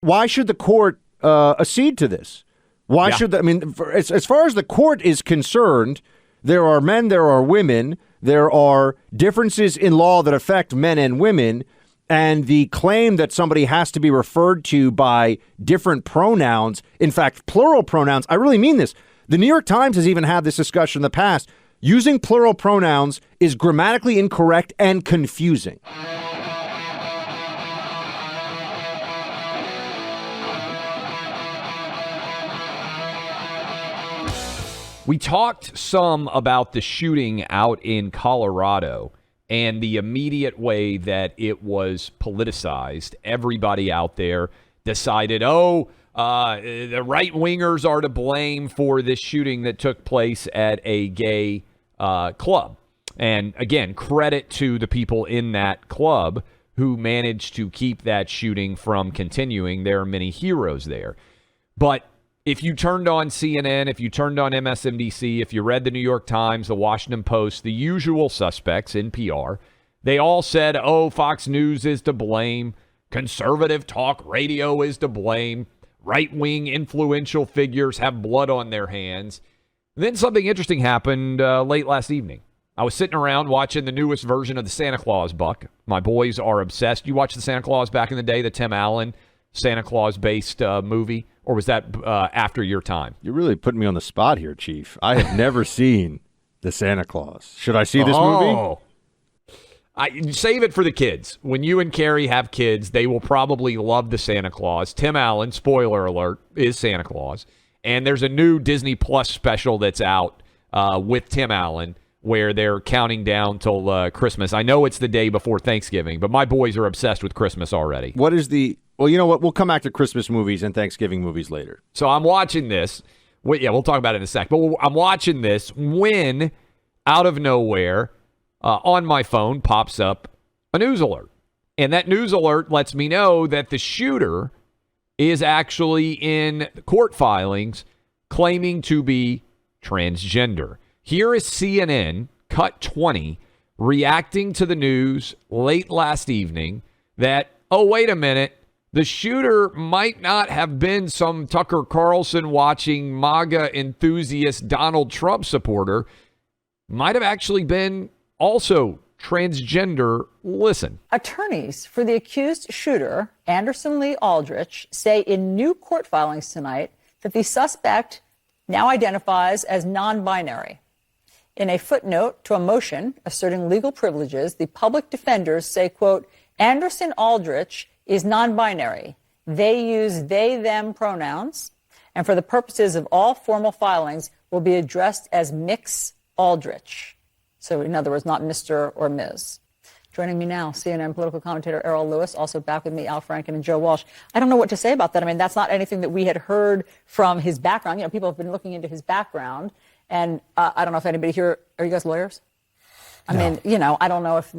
why should the court accede to this? Why should as far as the court is concerned, there are men, there are women, there are differences in law that affect men and women, and the claim that somebody has to be referred to by different pronouns, in fact, plural pronouns, I really mean this. The New York Times has even had this discussion in the past. Using plural pronouns is grammatically incorrect and confusing. We talked some about the shooting out in Colorado and the immediate way that it was politicized. Everybody out there decided, the right-wingers are to blame for this shooting that took place at a gay club. And again, credit to the people in that club who managed to keep that shooting from continuing. There are many heroes there. But if you turned on CNN, if you turned on MSNBC, if you read the New York Times, the Washington Post, the usual suspects in PR, they all said, Fox News is to blame. Conservative talk radio is to blame. Right-wing influential figures have blood on their hands. Then something interesting happened late last evening. I was sitting around watching the newest version of the Santa Claus, Buck. My boys are obsessed. You watched the Santa Claus back in the day, the Tim Allen Santa Claus-based movie? Or was that after your time? You're really putting me on the spot here, Chief. I have never seen the Santa Claus. Should I see this movie? Save it for the kids. When you and Carrie have kids, they will probably love the Santa Claus. Tim Allen, spoiler alert, is Santa Claus. And there's a new Disney Plus special that's out with Tim Allen where they're counting down till Christmas. I know it's the day before Thanksgiving, but my boys are obsessed with Christmas already. What is the... Well, you know what? We'll come back to Christmas movies and Thanksgiving movies later. So I'm watching this. We'll talk about it in a sec. But I'm watching this when, out of nowhere, on my phone pops up a news alert. And that news alert lets me know that the shooter is actually in court filings claiming to be transgender. Here is CNN, cut 20, reacting to the news late last evening that, wait a minute, the shooter might not have been some Tucker Carlson watching MAGA enthusiast Donald Trump supporter. Might have actually been also transgender. Listen. Attorneys for the accused shooter, Anderson Lee Aldrich, say in new court filings tonight that the suspect now identifies as non-binary. In a footnote to a motion asserting legal privileges, the public defenders say, quote, Anderson Aldrich is non-binary. They use they, them pronouns, and for the purposes of all formal filings will be addressed as Mix Aldrich. So in other words, not Mr. or Ms. Joining me now, CNN political commentator Errol Lewis, also back with me, Al Franken and Joe Walsh. I don't know what to say about that. I mean, that's not anything that we had heard from his background. You know, people have been looking into his background, and I don't know if anybody here, are you guys lawyers? I mean, you know, I don't know if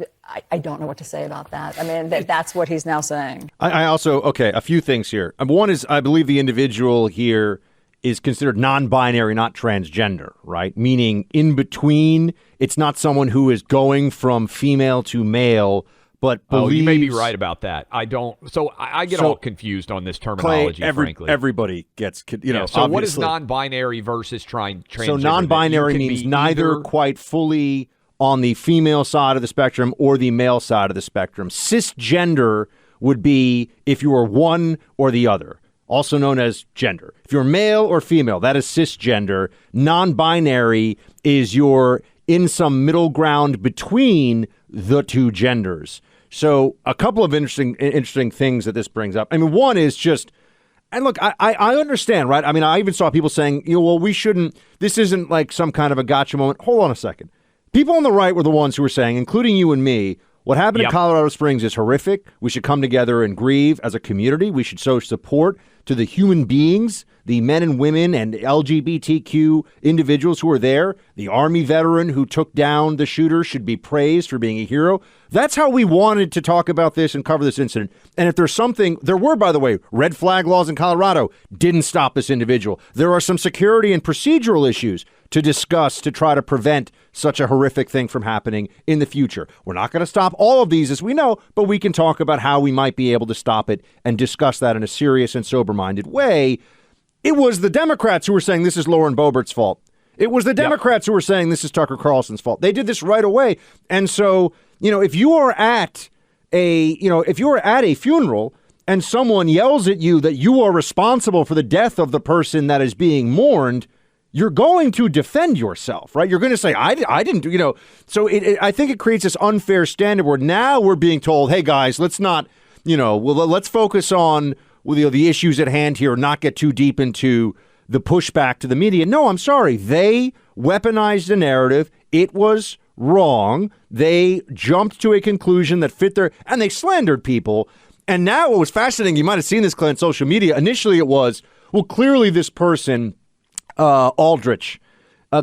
I don't know what to say about that. I mean, that's what he's now saying. I also, a few things here. One is I believe the individual here is considered non-binary, not transgender, right? Meaning in between. It's not someone who is going from female to male, but believes... you may be right about that. I don't... So I get all confused on this terminology, Clay, frankly. Everybody gets, So obviously. What is non-binary versus transgender? So non-binary means neither quite fully on the female side of the spectrum or the male side of the spectrum. Cisgender would be if you are one or the other, also known as gender. If you're male or female, that is cisgender. Non-binary is you're in some middle ground between the two genders. So a couple of interesting things that this brings up. I mean, one is just, and look, I understand, right? I mean, I even saw people saying, well, we shouldn't, this isn't like some kind of a gotcha moment. Hold on a second. People on the right were the ones who were saying, including you and me, what happened in Colorado Springs is horrific. We should come together and grieve as a community. We should show support to the human beings, the men and women and LGBTQ individuals who are there. The Army veteran who took down the shooter should be praised for being a hero. That's how we wanted to talk about this and cover this incident. And if there's something, there were, by the way, red flag laws in Colorado, didn't stop this individual. There are some security and procedural issues to discuss to try to prevent such a horrific thing from happening in the future. We're not going to stop all of these, as we know, but we can talk about how we might be able to stop it and discuss that in a serious and sober-minded way. It was the Democrats who were saying this is Lauren Boebert's fault. It was the Democrats who were saying this is Tucker Carlson's fault. They did this right away. And so, if you are at a funeral and someone yells at you that you are responsible for the death of the person that is being mourned, you're going to defend yourself, right? You're going to say, I didn't do, So I think it creates this unfair standard where now we're being told, hey, guys, let's not, let's focus on the issues at hand here, not get too deep into the pushback to the media. No, I'm sorry. They weaponized the narrative. It was wrong. They jumped to a conclusion that fit and they slandered people. And now what was fascinating, you might have seen this, Clay, on social media. Initially it was, well, clearly this person, Aldrich,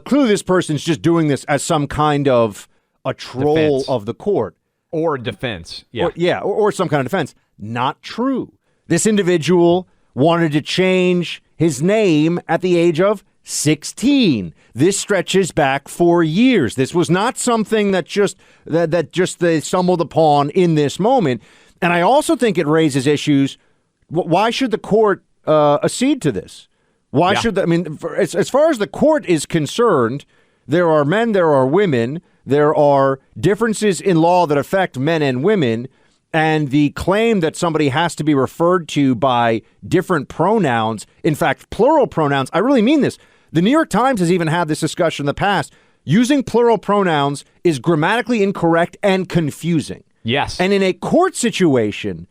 clearly this person's just doing this as some kind of a troll defense of the court. Or defense. Yeah. Or some kind of defense. Not true. This individual wanted to change his name at the age of 16. This stretches back 4 years. This was not something that they stumbled upon in this moment. And I also think it raises issues. Why should the court accede to this? Why should as far as the court is concerned, there are men, there are women, there are differences in law that affect men and women. And the claim that somebody has to be referred to by different pronouns, in fact, plural pronouns, I really mean this. The New York Times has even had this discussion in the past. Using plural pronouns is grammatically incorrect and confusing. Yes. And in a court situation,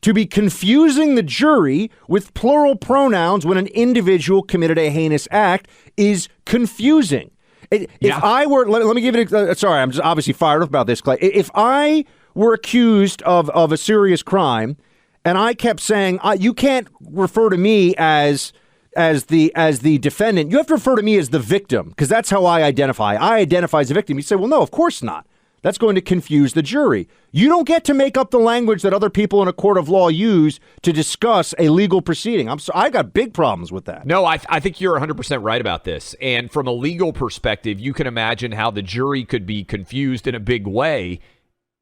to be confusing the jury with plural pronouns when an individual committed a heinous act is confusing. If I were, let me give it, sorry, I'm just obviously fired up about this, Clay. If I were accused of a serious crime, and I kept saying, you can't refer to me as the defendant. You have to refer to me as the victim, because that's how I identify. I identify as a victim. You say, well, no, of course not. That's going to confuse the jury. You don't get to make up the language that other people in a court of law use to discuss a legal proceeding. I got big problems with that. No, I think you're 100% right about this. And from a legal perspective, you can imagine how the jury could be confused in a big way.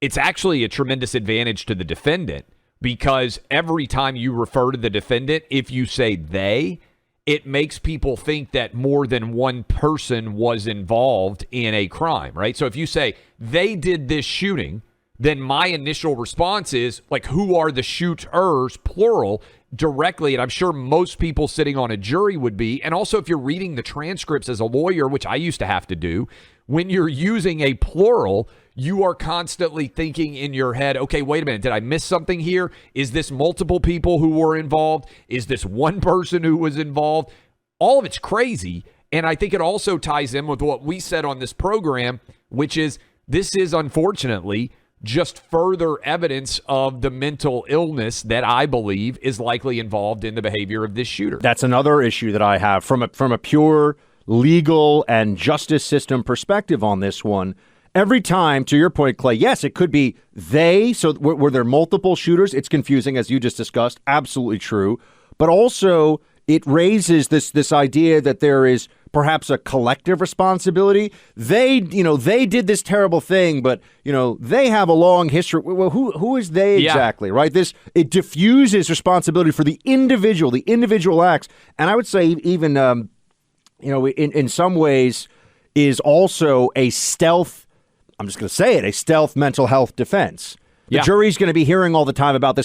It's actually a tremendous advantage to the defendant, because every time you refer to the defendant, if you say they, it makes people think that more than one person was involved in a crime, right? So if you say they did this shooting, then my initial response is, like, who are the shooters, plural, directly, and I'm sure most people sitting on a jury would be. And also, if you're reading the transcripts as a lawyer, which I used to have to do, when you're using a plural, you are constantly thinking in your head, okay, wait a minute, did I miss something here? Is this multiple people who were involved? Is this one person who was involved? All of it's crazy. And I think it also ties in with what we said on this program, which is this is unfortunately just further evidence of the mental illness that I believe is likely involved in the behavior of this shooter. That's another issue that I have from a pure legal and justice system perspective on this one. Every time, to your point, Clay, yes, it could be they. So were there multiple shooters? It's confusing, as you just discussed. Absolutely true. But also, it raises this idea that there is perhaps a collective responsibility. They did this terrible thing, but, they have a long history. Well, who is they exactly, right? It diffuses responsibility for the individual acts. And I would say even, in some ways is also a stealth, I'm just going to say it, a stealth mental health defense. The jury's going to be hearing all the time about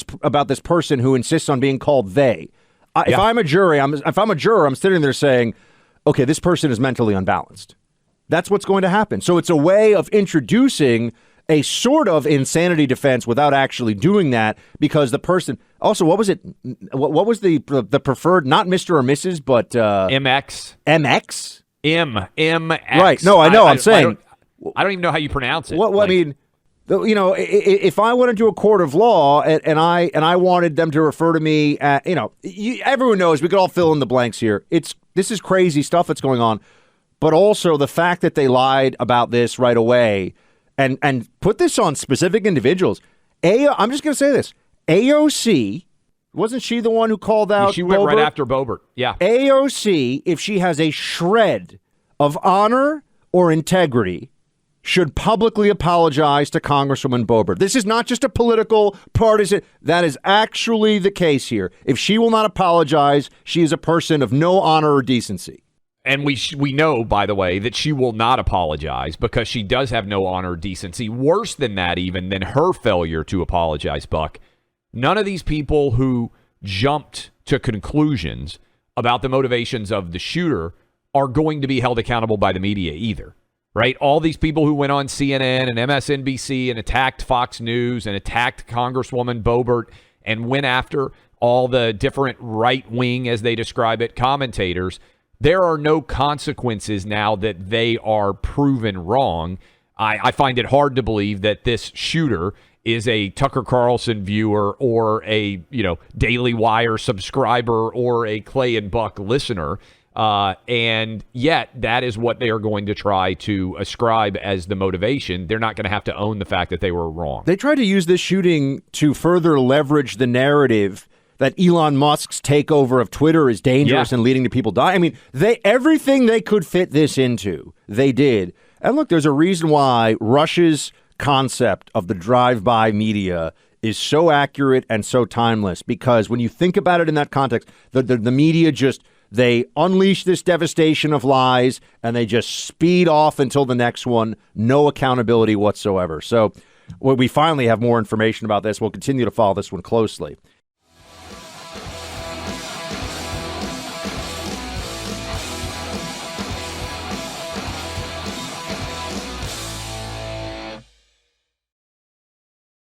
this person who insists on being called they. If I'm a juror, I'm sitting there saying, okay, this person is mentally unbalanced. That's what's going to happen. So it's a way of introducing a sort of insanity defense without actually doing that, because the person also, what was it? What was the preferred, not Mr. or Mrs., but MX. MX? MX. Right. No, I know. I'm saying. I don't even know how you pronounce it. I mean, if I went into a court of law and I wanted them to refer to me, everyone knows, we could all fill in the blanks here. This is crazy stuff that's going on, but also the fact that they lied about this right away and put this on specific individuals. I'm just going to say this. AOC, wasn't she the one who called out She went Boebert? right after Boebert. Yeah. AOC, if she has a shred of honor or integrity should publicly apologize to Congresswoman Boebert. This is not just a political partisan. That is actually the case here. If she will not apologize, she is a person of no honor or decency. And we know, by the way, that she will not apologize because she does have no honor or decency. Worse than that, even than her failure to apologize, Buck. None of these people who jumped to conclusions about the motivations of the shooter are going to be held accountable by the media either, right? All these people who went on CNN and MSNBC and attacked Fox News and attacked Congresswoman Boebert and went after all the different right-wing, as they describe it, commentators, there are no consequences now that they are proven wrong. I find it hard to believe that this shooter is a Tucker Carlson viewer or a Daily Wire subscriber or a Clay and Buck listener. And yet that is what they are going to try to ascribe as the motivation. They're not going to have to own the fact that they were wrong. They tried to use this shooting to further leverage the narrative that Elon Musk's takeover of Twitter is dangerous and leading to people dying. I mean, everything they could fit this into, they did. And look, there's a reason why Rush's concept of the drive-by media is so accurate and so timeless, because when you think about it in that context, the media they unleash this devastation of lies and they just speed off until the next one. No accountability whatsoever. So we finally have more information about this. We'll continue to follow this one closely.